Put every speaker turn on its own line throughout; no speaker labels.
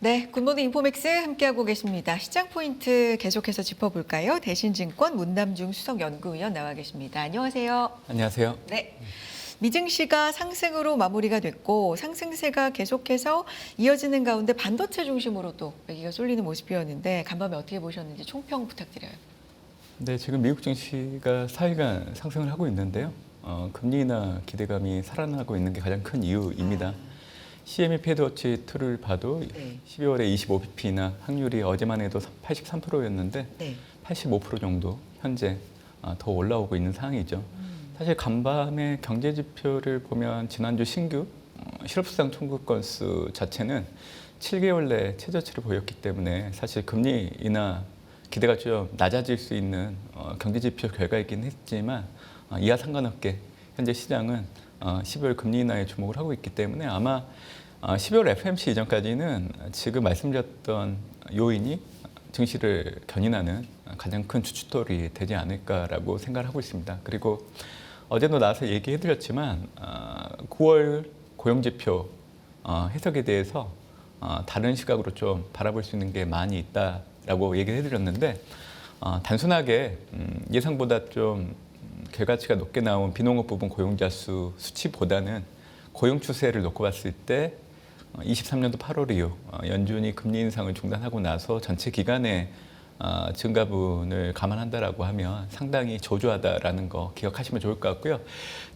네, 굿모닝 인포맥스 함께하고 계십니다. 시장 포인트 계속해서 짚어볼까요? 대신증권 문남중 수석연구위원 나와 계십니다. 안녕하세요.
안녕하세요.
네. 미증시가 상승으로 마무리가 됐고 상승세가 계속해서 이어지는 가운데 반도체 중심으로 또 매기가 쏠리는 모습이었는데 간밤에 어떻게 보셨는지 총평 부탁드려요.
네, 지금 미국 증시가 4일간 상승을 하고 있는데요. 금리 인하 기대감이 살아나고 있는 게 가장 큰 이유입니다. CME 패드워치 2를 봐도
네.
12월에 25bp 인하 확률이 어제만 해도 83%였는데
네.
85% 정도 현재 더 올라오고 있는 상황이죠. 사실 간밤에 경제 지표를 보면 지난주 신규 실업수당 청구 건수 자체는 7개월 내 최저치를 보였기 때문에 사실 금리 인하 기대가 좀 낮아질 수 있는 경제 지표 결과이긴 했지만 이와 상관없게 현재 시장은 12월 금리 인하에 주목을 하고 있기 때문에 아마 12월 FOMC 이전까지는 지금 말씀드렸던 요인이 증시를 견인하는 가장 큰 주춧돌이 되지 않을까라고 생각을 하고 있습니다. 그리고 어제도 나와서 얘기해드렸지만 9월 고용지표 해석에 대해서 다른 시각으로 좀 바라볼 수 있는 게 많이 있다라고 얘기를 해드렸는데 단순하게 예상보다 좀 결과치가 높게 나온 비농업 부분 고용자 수 수치보다는 고용 추세를 놓고 봤을 때 23년도 8월 이후 연준이 금리 인상을 중단하고 나서 전체 기간의 증가분을 감안한다라고 하면 상당히 저조하다라는 거 기억하시면 좋을 것 같고요.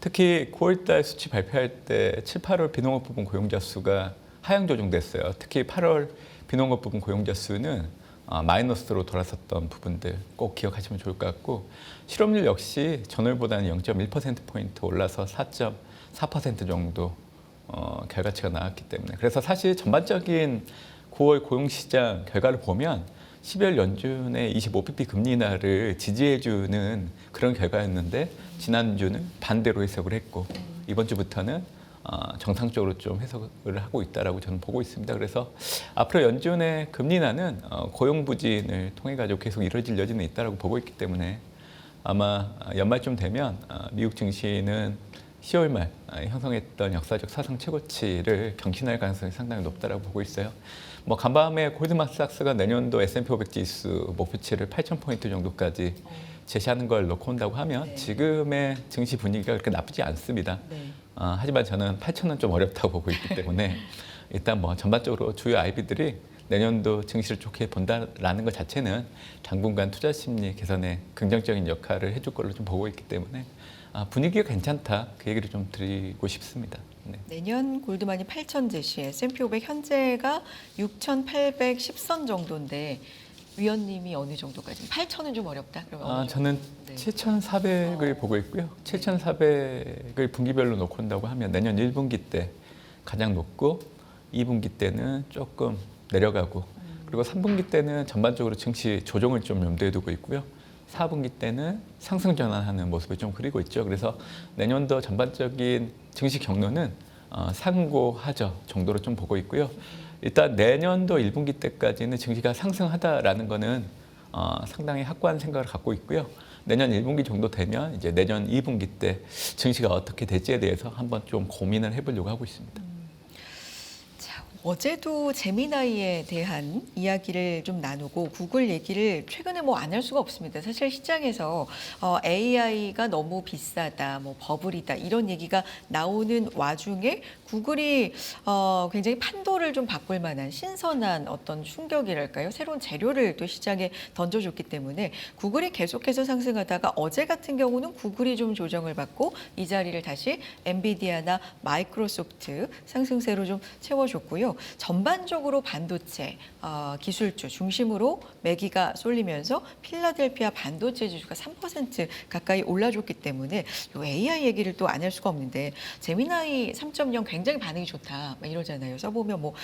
특히 9월달 수치 발표할 때 7, 8월 비농업 부분 고용자 수가 하향 조정됐어요. 특히 8월 비농업 부분 고용자 수는 마이너스로 돌아섰던 부분들 꼭 기억하시면 좋을 것 같고 실업률 역시 전월보다는 0.1%포인트 올라서 4.4% 정도 결과치가 나왔기 때문에 그래서 사실 전반적인 9월 고용시장 결과를 보면 12월 연준의 25bp 금리 인하를 지지해주는 그런 결과였는데 지난주는 반대로 해석을 했고 이번 주부터는 정상적으로 좀 해석을 하고 있다라고 저는 보고 있습니다. 그래서 앞으로 연준의 금리 인하는 고용 부진을 통해 가지고 계속 이뤄질 여지는 있다라고 보고 있기 때문에 아마 연말쯤 되면 미국 증시는 10월 말 형성했던 역사적 사상 최고치를 경신할 가능성이 상당히 높다라고 보고 있어요. 뭐 간밤에 골드만삭스가 내년도 S&P 500 지수 목표치를 8,000포인트 정도까지 제시하는 걸 놓고 온다고 하면
네.
지금의 증시 분위기가 그렇게 나쁘지 않습니다.
네.
하지만 저는 8,000은 좀 어렵다고 보고 있기 때문에 일단 뭐 전반적으로 주요 IB들이 내년도 증시를 좋게 본다라는 것 자체는 당분간 투자 심리 개선에 긍정적인 역할을 해줄 걸로 좀 보고 있기 때문에 분위기가 괜찮다 그 얘기를 좀 드리고 싶습니다. 네.
내년 골드만이 8,000 제시, S&P 500 현재가 6,810선 정도인데 위원님이 어느 정도까지? 8,000은 좀 어렵다. 그러면 어느
저는
네.
7,400을 보고 있고요. 7,400을 분기별로 놓고 온다고 하면 내년 1분기 때 가장 높고 2분기 때는 조금 내려가고 그리고 3분기 때는 전반적으로 증시 조정을 좀 염두에 두고 있고요. 4분기 때는 상승 전환하는 모습을 좀 그리고 있죠. 그래서 내년도 전반적인 증시 경로는 상고하저 정도로 좀 보고 있고요. 일단 내년도 1분기 때까지는 증시가 상승하다라는 거는 상당히 확고한 생각을 갖고 있고요. 내년 1분기 정도 되면 이제 내년 2분기 때 증시가 어떻게 될지에 대해서 한번 좀 고민을 해보려고 하고 있습니다.
어제도 제미나이에 대한 이야기를 좀 나누고 구글 얘기를 최근에 뭐 안 할 수가 없습니다. 사실 시장에서 AI가 너무 비싸다, 뭐 버블이다 이런 얘기가 나오는 와중에 구글이 굉장히 판도를 좀 바꿀 만한 신선한 어떤 충격이랄까요? 새로운 재료를 또 시장에 던져줬기 때문에 구글이 계속해서 상승하다가 어제 같은 경우는 구글이 좀 조정을 받고 이 자리를 다시 엔비디아나 마이크로소프트 상승세로 좀 채워줬고요. 전반적으로 반도체 기술주 중심으로 매기가 쏠리면서 필라델피아 반도체 지수가 3% 가까이 올라줬기 때문에 이 AI 얘기를 또 안 할 수가 없는데 제미나이 3.0 굉장히 반응이 좋다 막 이러잖아요. 써보면 뭐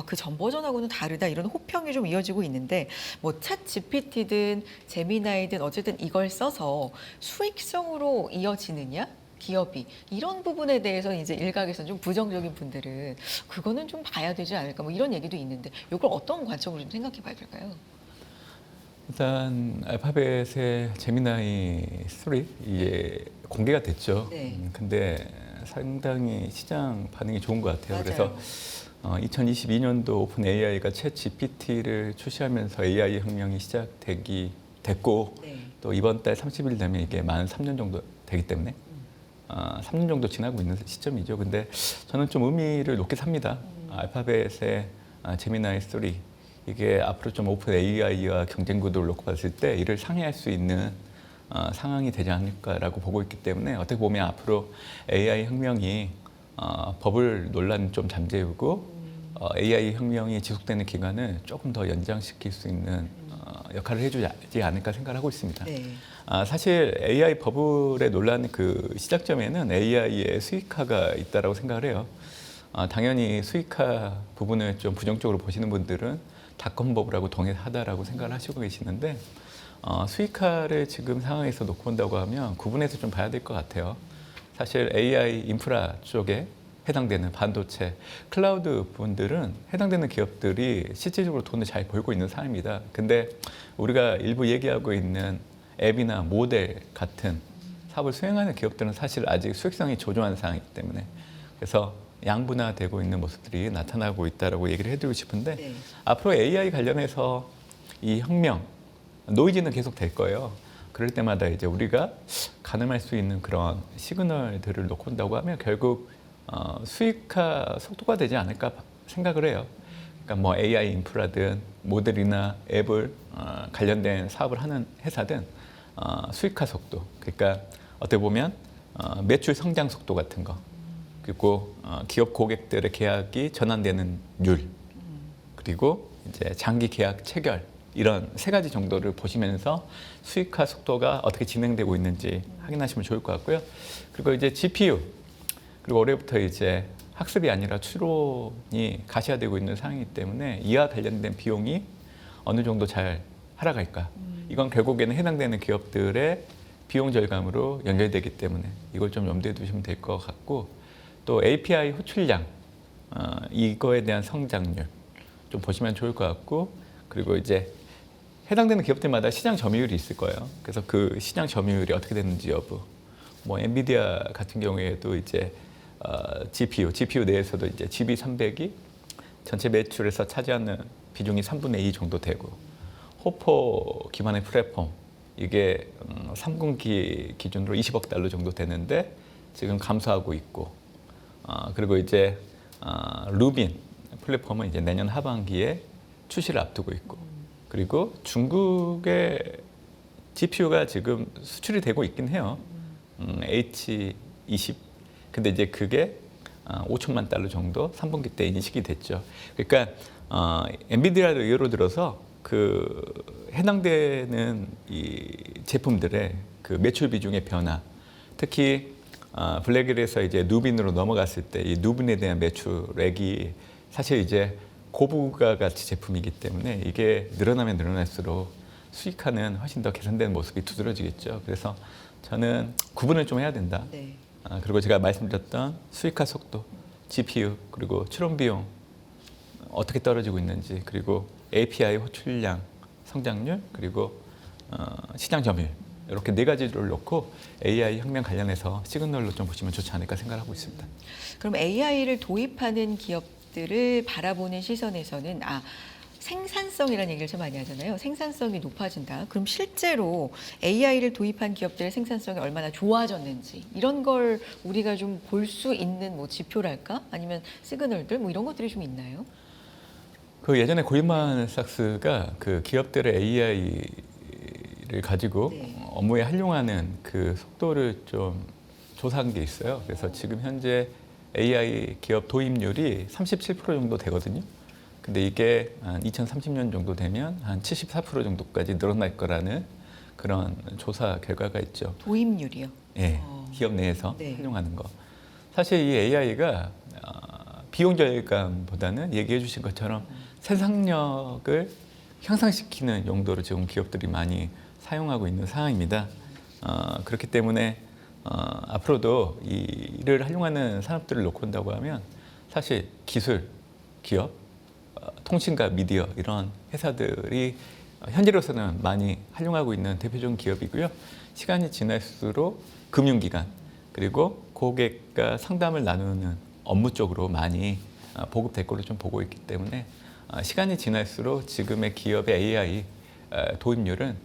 그 전 버전하고는 다르다 이런 호평이 좀 이어지고 있는데 뭐 챗 GPT든 제미나이든 어쨌든 이걸 써서 수익성으로 이어지느냐? 기업이 이런 부분에 대해서 이제 일각에서는 좀 부정적인 분들은 그거는 좀 봐야 되지 않을까 뭐 이런 얘기도 있는데 이걸 어떤 관점으로 좀 생각해 봐야 될까요?
일단 알파벳의 제미나이 3 이게 공개가 됐죠.
네.
근데 상당히 시장 반응이 좋은 것 같아요.
맞아요.
그래서 2022년도 오픈 AI가 챗 GPT를 출시하면서 AI 혁명이 됐고
네.
또 이번 달 30일 되면 이게 만 3년 정도 되기 때문에 3년 정도 지나고 있는 시점이죠. 근데 저는 좀 의미를 높게 삽니다. 알파벳의 제미나이 3 이게 앞으로 좀 오픈 AI와 경쟁 구도를 놓고 봤을 때 이를 상회할 수 있는 상황이 되지 않을까라고 보고 있기 때문에 어떻게 보면 앞으로 AI 혁명이 버블 논란 좀 잠재우고 AI 혁명이 지속되는 기간을 조금 더 연장시킬 수 있는 역할을 해주지 않을까 생각을 하고 있습니다.
네.
사실 AI 버블의 논란 그 시작점에는 AI의 수익화가 있다라고 생각을 해요. 당연히 수익화 부분을 좀 부정적으로 보시는 분들은 닷컴 버블하고 동일하다라고 생각을 하시고 계시는데 수익화를 지금 상황에서 놓고 본다고 하면 구분해서 좀 봐야 될 것 같아요. 사실 AI 인프라 쪽에 해당되는 반도체, 클라우드 부분들은 해당되는 기업들이 실질적으로 돈을 잘 벌고 있는 상황입니다. 근데 우리가 일부 얘기하고 있는 앱이나 모델 같은 사업을 수행하는 기업들은 사실 아직 수익성이 조조한 상황이기 때문에 그래서 양분화되고 있는 모습들이 나타나고 있다라고 얘기를 해드리고 싶은데
네.
앞으로 AI 관련해서 이 혁명, 노이즈는 계속 될 거예요. 그럴 때마다 이제 우리가 가늠할 수 있는 그런 시그널들을 놓고 온다고 하면 결국 수익화 속도가 되지 않을까 생각을 해요. 그러니까 뭐 AI 인프라든 모델이나 앱을 관련된 사업을 하는 회사든 수익화 속도, 그러니까 어떻게 보면 매출 성장 속도 같은 거, 그리고 기업 고객들의 계약이 전환되는 률, 그리고 이제 장기 계약 체결 이런 세 가지 정도를 보시면서 수익화 속도가 어떻게 진행되고 있는지 확인하시면 좋을 것 같고요. 그리고 이제 GPU 그리고 올해부터 이제 학습이 아니라 추론이 가시화되고 있는 상황이기 때문에 이와 관련된 비용이 어느 정도 잘 하락할까? 이건 결국에는 해당되는 기업들의 비용 절감으로 연결되기 때문에 이걸 좀 염두에 두시면 될 것 같고 또 API 호출량 이거에 대한 성장률 좀 보시면 좋을 것 같고 그리고 이제 해당되는 기업들마다 시장 점유율이 있을 거예요. 그래서 그 시장 점유율이 어떻게 되는지 여부. 뭐 엔비디아 같은 경우에도 이제 GPU 내에서도 이제 GB300이 전체 매출에서 차지하는 비중이 3분의 2 정도 되고 호포 기반의 플랫폼 이게 3분기 기준으로 20억 달러 정도 되는데 지금 감소하고 있고 그리고 이제 루빈 플랫폼은 이제 내년 하반기에 출시를 앞두고 있고 그리고 중국의 GPU가 지금 수출이 되고 있긴 해요. H20 근데 이제 그게 5천만 달러 정도 3분기 때 인식이 됐죠. 그러니까 엔비디아를 예로 들어서 그 해당되는 이 제품들의 그 매출 비중의 변화, 특히 블랙일에서 이제 누빈으로 넘어갔을 때 이 누빈에 대한 매출액이 사실 이제 고부가 가치 제품이기 때문에 이게 늘어나면 늘어날수록 수익화는 훨씬 더 개선되는 모습이 두드러지겠죠. 그래서 저는 구분을 좀 해야 된다.
네.
그리고 제가 말씀드렸던 수익화 속도, GPU, 그리고 출원 비용 어떻게 떨어지고 있는지, 그리고 API 호출량, 성장률, 그리고 시장 점유율 이렇게 네 가지를 놓고 AI 혁명 관련해서 시그널로 좀 보시면 좋지 않을까 생각하고 있습니다.
그럼 AI를 도입하는 기업들을 바라보는 시선에서는 생산성이라는 얘기를 참 많이 하잖아요. 생산성이 높아진다. 그럼 실제로 AI를 도입한 기업들의 생산성이 얼마나 좋아졌는지 이런 걸 우리가 좀 볼 수 있는 뭐 지표랄까? 아니면 시그널들 뭐 이런 것들이 좀 있나요?
그 예전에 골드만삭스가 그 기업들의 AI를 가지고
네.
업무에 활용하는 그 속도를 좀 조사한 게 있어요. 그래서 지금 현재 AI 기업 도입률이 37% 정도 되거든요. 근데 이게 한 2030년 정도 되면 한 74% 정도까지 늘어날 거라는 그런 조사 결과가 있죠.
도입률이요?
예, 기업 내에서
네.
활용하는 거. 사실 이 AI가 비용 절감보다는 얘기해 주신 것처럼 생산력을 향상시키는 용도로 지금 기업들이 많이 사용하고 있는 상황입니다. 그렇기 때문에 앞으로도 이를 활용하는 산업들을 놓고 본다고 하면 사실 기술, 기업, 통신과 미디어 이런 회사들이 현재로서는 많이 활용하고 있는 대표적인 기업이고요. 시간이 지날수록 금융기관 그리고 고객과 상담을 나누는 업무 쪽으로 많이 보급될 걸로 좀 보고 있기 때문에 시간이 지날수록 지금의 기업의 AI 도입률은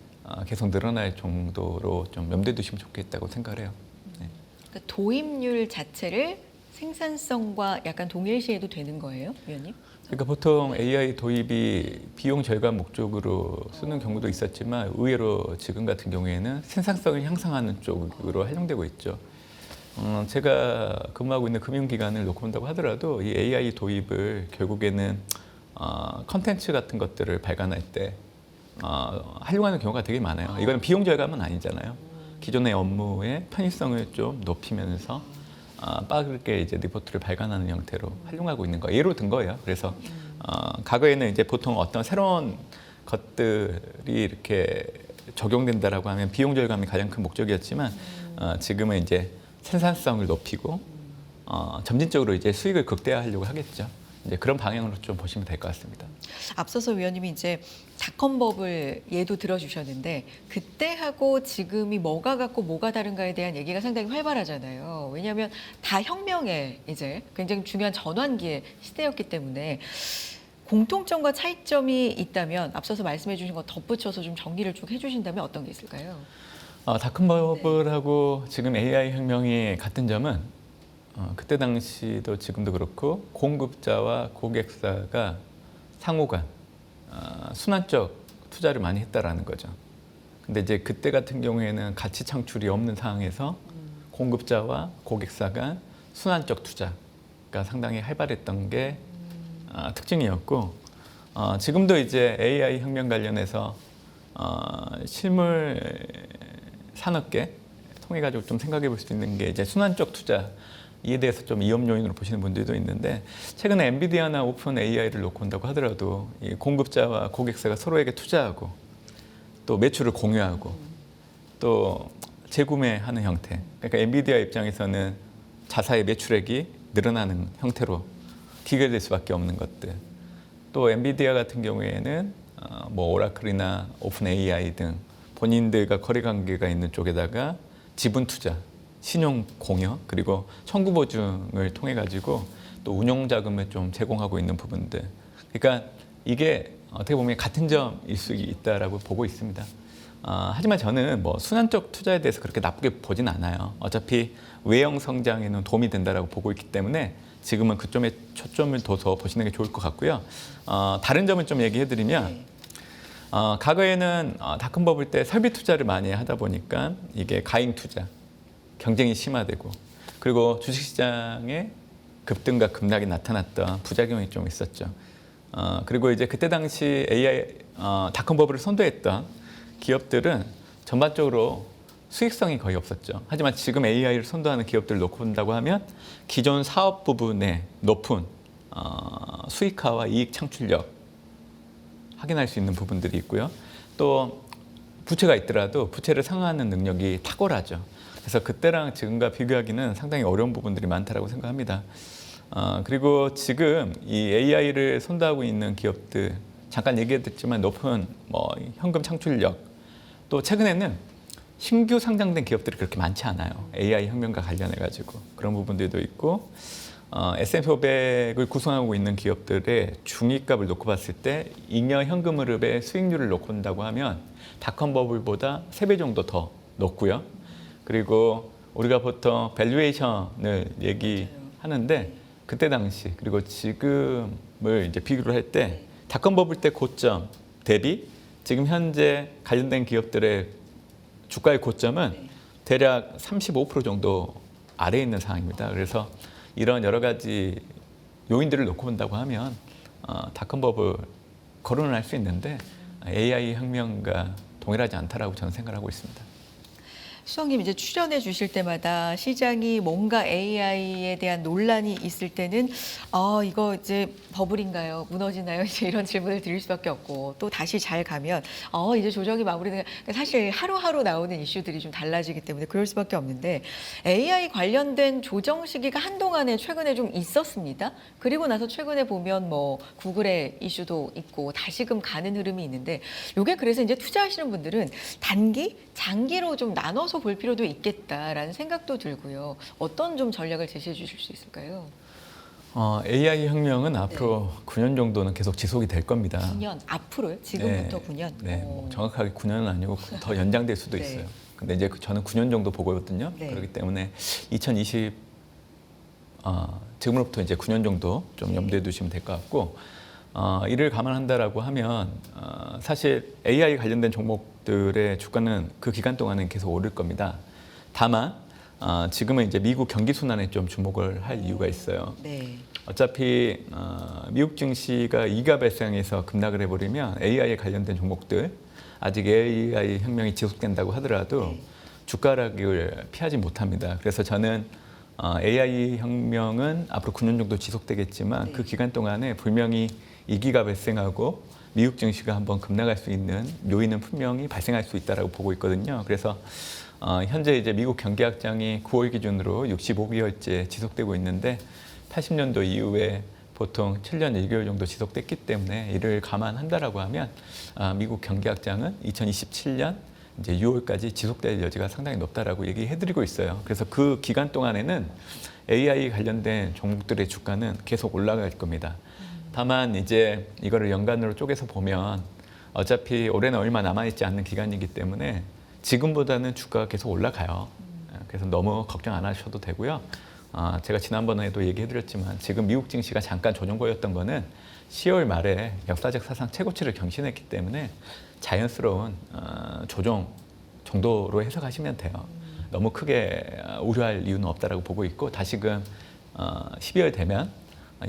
계속 늘어날 정도로 좀 염두에 두시면 좋겠다고 생각을 해요. 네.
그러니까 도입률 자체를 생산성과 약간 동일시해도 되는 거예요, 위원님?
그러니까 보통 AI 도입이 비용 절감 목적으로 쓰는 경우도 있었지만 의외로 지금 같은 경우에는 생산성을 향상하는 쪽으로 활용되고 있죠. 제가 근무하고 있는 금융기관을 놓고 본다고 하더라도 이 AI 도입을 결국에는 컨텐츠 같은 것들을 발간할 때 활용하는 경우가 되게 많아요. 이거는 비용 절감은 아니잖아요. 기존의 업무의 편의성을 좀 높이면서 빠르게 이제 리포트를 발간하는 형태로 활용하고 있는 거 예로 든 거예요. 그래서 과거에는 이제 보통 어떤 새로운 것들이 이렇게 적용된다라고 하면 비용 절감이 가장 큰 목적이었지만 지금은 이제 생산성을 높이고 점진적으로 이제 수익을 극대화하려고 하겠죠. 이제 그런 방향으로 좀 보시면 될 것 같습니다.
앞서서 위원님이 이제 닷컴버블 예도 들어주셨는데 그때하고 지금이 뭐가 같고 뭐가 다른가에 대한 얘기가 상당히 활발하잖아요. 왜냐하면 다 혁명의 이제 굉장히 중요한 전환기의 시대였기 때문에 공통점과 차이점이 있다면 앞서서 말씀해 주신 거 덧붙여서 좀 정리를 쭉 해주신다면 어떤 게 있을까요?
닷컴버블하고 지금 AI 혁명이 같은 점은 그때 당시도 지금도 그렇고 공급자와 고객사가 상호간 순환적 투자를 많이 했다라는 거죠. 근데 이제 그때 같은 경우에는 가치 창출이 없는 상황에서 공급자와 고객사 간 순환적 투자가 상당히 활발했던 게 특징이었고 지금도 이제 AI 혁명 관련해서 실물 산업계 통해 가지고 좀 생각해 볼 수 있는 게 이제 순환적 투자 이에 대해서 좀 위험 요인으로 보시는 분들도 있는데 최근에 엔비디아나 오픈 AI를 놓고 온다고 하더라도 이 공급자와 고객사가 서로에게 투자하고 또 매출을 공유하고 또 재구매하는 형태. 그러니까 엔비디아 입장에서는 자사의 매출액이 늘어나는 형태로 기결될 수밖에 없는 것들. 또 엔비디아 같은 경우에는 뭐 오라클이나 오픈 AI 등 본인들과 거래 관계가 있는 쪽에다가 지분 투자, 신용 공여 그리고 청구 보증을 통해 가지고 또 운용 자금을 좀 제공하고 있는 부분들. 그러니까 이게 어떻게 보면 같은 점일 수 있다라고 보고 있습니다. 하지만 저는 뭐 순환적 투자에 대해서 그렇게 나쁘게 보진 않아요. 어차피 외형 성장에는 도움이 된다라고 보고 있기 때문에 지금은 그점에 초점을 둬서 보시는 게 좋을 것 같고요. 다른 점을 좀 얘기해드리면 과거에는 닷컴버블 때 설비 투자를 많이 하다 보니까 이게 가잉 투자, 경쟁이 심화되고 그리고 주식시장에 급등과 급락이 나타났던 부작용이 좀 있었죠. 그리고 이제 그때 당시 AI 닷컴버블을 선도했던 기업들은 전반적으로 수익성이 거의 없었죠. 하지만 지금 AI를 선도하는 기업들을 놓고 본다고 하면 기존 사업 부분에 높은 수익화와 이익 창출력 확인할 수 있는 부분들이 있고요. 또 부채가 있더라도 부채를 상환하는 능력이 탁월하죠. 그래서 그때랑 지금과 비교하기는 상당히 어려운 부분들이 많다라고 생각합니다. 그리고 지금 이 AI를 선도하고 있는 기업들 잠깐 얘기했지만 높은 뭐 현금 창출력 또 최근에는 신규 상장된 기업들이 그렇게 많지 않아요. AI 혁명과 관련해 가지고 그런 부분들도 있고 S&P 500을 구성하고 있는 기업들의 중위값을 놓고 봤을 때 잉여 현금 흐름의 수익률을 놓고 본다고 하면 닷컴버블보다 3배 정도 더 높고요. 그리고 우리가 보통 밸류에이션을 얘기하는데 그때 당시 그리고 지금을 이제 비교를 할 때 닷컴버블 때 고점 대비 지금 현재 관련된 기업들의 주가의 고점은 대략 35% 정도 아래에 있는 상황입니다. 그래서 이런 여러 가지 요인들을 놓고 본다고 하면 닷컴버블 거론을 할 수 있는데 AI 혁명과 동일하지 않다라고 저는 생각을 하고 있습니다.
수석님 이제 출연해 주실 때마다 시장이 뭔가 AI에 대한 논란이 있을 때는 이거 이제 버블인가요? 무너지나요? 이제 이런 질문을 드릴 수밖에 없고 또 다시 잘 가면 이제 조정이 마무리된 사실 하루하루 나오는 이슈들이 좀 달라지기 때문에 그럴 수밖에 없는데 AI 관련된 조정 시기가 한동안에 최근에 좀 있었습니다. 그리고 나서 최근에 보면 뭐 구글의 이슈도 있고 다시금 가는 흐름이 있는데 이게 그래서 이제 투자하시는 분들은 단기, 장기로 좀 나눠서 나눠서 볼 필요도 있겠다라는 생각도 들고요. 어떤 좀 전략을 제시해 주실 수 있을까요?
AI 혁명은 앞으로 9년 정도는 계속 지속이 될 겁니다.
9년 앞으로요? 지금부터
네,
9년?
네, 뭐 정확하게 9년은 아니고 더 연장될 수도
네.
있어요. 근데 이제 저는 9년 정도 보거든요.
네.
그렇기 때문에 2020 지금으로부터 이제 9년 정도 좀 염두에 두시면 될 것 같고, 이를 감안한다라고 하면 사실 AI 관련된 종목들의 주가는 그 기간 동안은 계속 오를 겁니다. 다만 지금은 이제 미국 경기 순환에 좀 주목을 할 이유가 있어요.
네.
어차피 미국 증시가 이가 발생해서 급락을 해버리면 AI에 관련된 종목들, 아직 AI 혁명이 지속된다고 하더라도
네.
주가 하락을 피하지 못합니다. 그래서 저는 AI 혁명은 앞으로 9년 정도 지속되겠지만
네.
그 기간 동안에 분명히 이기가 발생하고 미국 증시가 한번 급락할 수 있는 요인은 분명히 발생할 수 있다라고 보고 있거든요. 그래서 현재 이제 미국 경기 확장이 9월 기준으로 65개월째 지속되고 있는데 80년도 이후에 보통 7년 1개월 정도 지속됐기 때문에 이를 감안한다라고 하면 미국 경기 확장은 2027년 이제 6월까지 지속될 여지가 상당히 높다라고 얘기해드리고 있어요. 그래서 그 기간 동안에는 AI 관련된 종목들의 주가는 계속 올라갈 겁니다. 다만 이제 이거를 연간으로 쪼개서 보면 어차피 올해는 얼마 남아있지 않는 기간이기 때문에 지금보다는 주가가 계속 올라가요. 그래서 너무 걱정 안 하셔도 되고요. 제가 지난번에도 얘기해드렸지만 지금 미국 증시가 잠깐 조정고였던 거는 10월 말에 역사적 사상 최고치를 경신했기 때문에 자연스러운 조정 정도로 해석하시면 돼요. 너무 크게 우려할 이유는 없다라고 보고 있고 다시금 12월 되면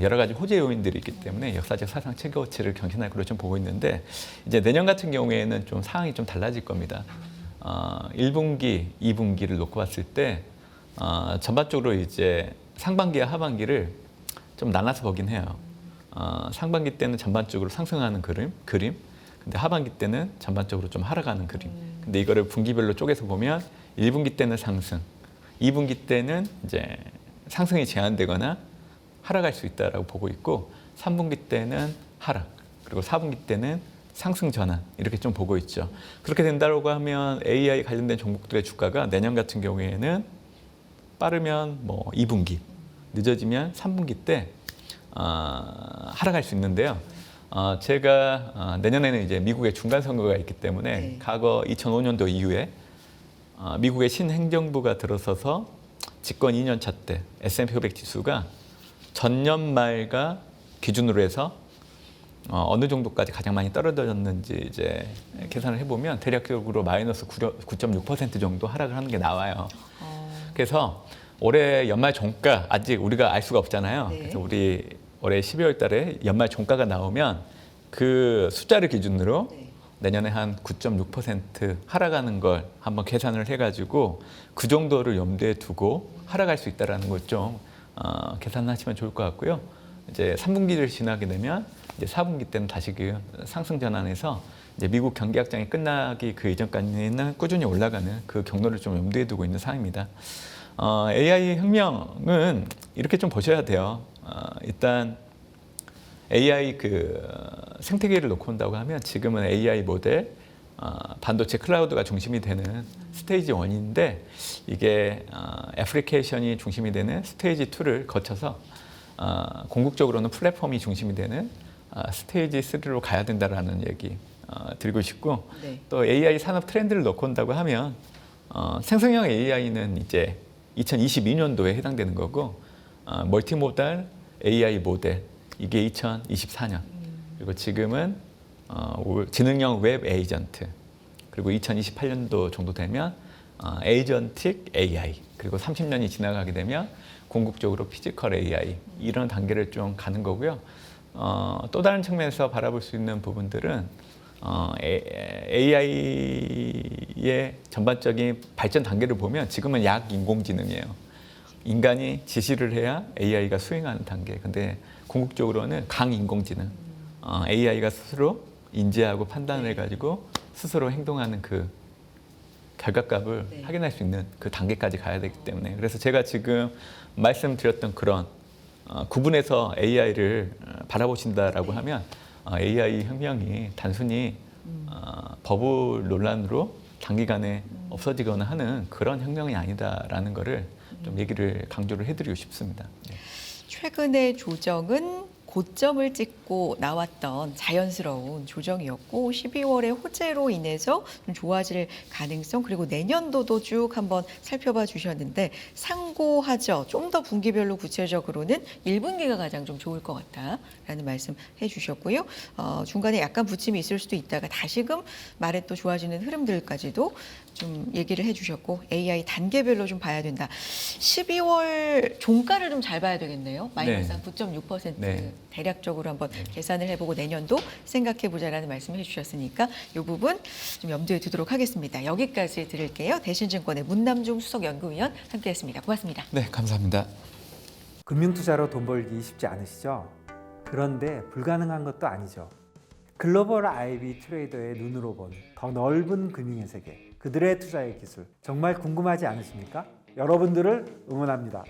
여러 가지 호재 요인들이 있기 때문에 역사적 사상 최고치를 경신할 것으로 좀 보고 있는데 이제 내년 같은 경우에는 좀 상황이 좀 달라질 겁니다. 1분기, 2분기를 놓고 봤을 때 전반적으로 이제 상반기와 하반기를 좀 나눠서 보긴 해요. 상반기 때는 전반적으로 상승하는 그림, 근데 하반기 때는 전반적으로 좀 하락하는 그림. 근데 이거를 분기별로 쪼개서 보면 1분기 때는 상승, 2분기 때는 이제 상승이 제한되거나 하락할 수 있다라고 보고 있고 3분기 때는 하락, 그리고 4분기 때는 상승 전환 이렇게 좀 보고 있죠. 그렇게 된다고 하면 AI 관련된 종목들의 주가가 내년 같은 경우에는 빠르면 뭐 2분기, 늦어지면 3분기 때 하락할 수 있는데요. 제가 내년에는 이제 미국의 중간 선거가 있기 때문에
네.
과거 2005년도 이후에 미국의 신행정부가 들어서서 집권 2년 차 때 S&P 500 지수가 전년 말과 기준으로 해서 어느 정도까지 가장 많이 떨어졌는지 이제 계산을 해보면 대략적으로 마이너스 9.6% 정도 하락을 하는 게 나와요. 그래서 올해 연말 종가 아직 우리가 알 수가 없잖아요.
네.
그래서 우리 올해 12월 달에 연말 종가가 나오면 그 숫자를 기준으로
네.
내년에 한 9.6% 하락하는 걸 한번 계산을 해가지고 그 정도를 염두에 두고 하락할 수 있다는 걸 좀 계산하시면 좋을 것 같고요. 이제 3분기를 지나게 되면 이제 4분기 때는 다시 그 상승 전환해서 이제 미국 경기 확장이 끝나기 그 이전까지는 꾸준히 올라가는 그 경로를 좀 염두에 두고 있는 상황입니다. AI 혁명은 이렇게 좀 보셔야 돼요. 일단 AI 그 생태계를 놓고 온다고 하면 지금은 AI 모델, 반도체 클라우드가 중심이 되는 스테이지 1인데 이게 애플리케이션이 중심이 되는 스테이지 2를 거쳐서 궁극적으로는 플랫폼이 중심이 되는 스테이지 3로 가야 된다라는 얘기 드리고 싶고
네.
또 AI 산업 트렌드를 놓고 온다고 하면 생성형 AI는 이제 2022년도에 해당되는 거고 멀티모달 AI 모델 이게 2024년 그리고 지금은 지능형 웹 에이전트 그리고 2028년도 정도 되면 에이전틱 AI 그리고 30년이 지나가게 되면 궁극적으로 피지컬 AI 이런 단계를 좀 가는 거고요. 또 다른 측면에서 바라볼 수 있는 부분들은 AI의 전반적인 발전 단계를 보면 지금은 약 인공지능이에요. 인간이 지시를 해야 AI가 수행하는 단계. 근데 궁극적으로는 강인공지능. AI가 스스로 인지하고 판단을 해가지고 스스로 행동하는 그 결과값을
네.
확인할 수 있는 그 단계까지 가야 되기 때문에 그래서 제가 지금 말씀드렸던 그런 구분해서 AI를 바라보신다라고
네.
하면 AI 혁명이 단순히 버블 논란으로 단기간에 없어지거나 하는 그런 혁명이 아니다라는 거를 좀 얘기를 강조를 해드리고 싶습니다. 네.
최근의 조정은 고점을 찍고 나왔던 자연스러운 조정이었고 12월의 호재로 인해서 좀 좋아질 가능성 그리고 내년도도 쭉 한번 살펴봐 주셨는데 상고하죠. 좀 더 분기별로 구체적으로는 1분기가 가장 좀 좋을 것 같다라는 말씀 해주셨고요. 중간에 약간 부침이 있을 수도 있다가 다시금 말에 또 좋아지는 흐름들까지도 좀 얘기를 해주셨고 AI 단계별로 좀 봐야 된다. 12월 종가를 좀 잘 봐야 되겠네요. 마이너스 한 9.6%
네.
대략적으로 한번 계산을 해보고 내년도 생각해보자라는 말씀을 해주셨으니까 이 부분 좀 염두에 두도록 하겠습니다. 여기까지 드릴게요. 대신증권의 문남중 수석연구위원 함께했습니다. 고맙습니다.
네, 감사합니다.
금융투자로 돈 벌기 쉽지 않으시죠? 그런데 불가능한 것도 아니죠. 글로벌 IB 트레이더의 눈으로 본 더 넓은 금융의 세계, 그들의 투자의 기술 정말 궁금하지 않으십니까? 여러분들을 응원합니다.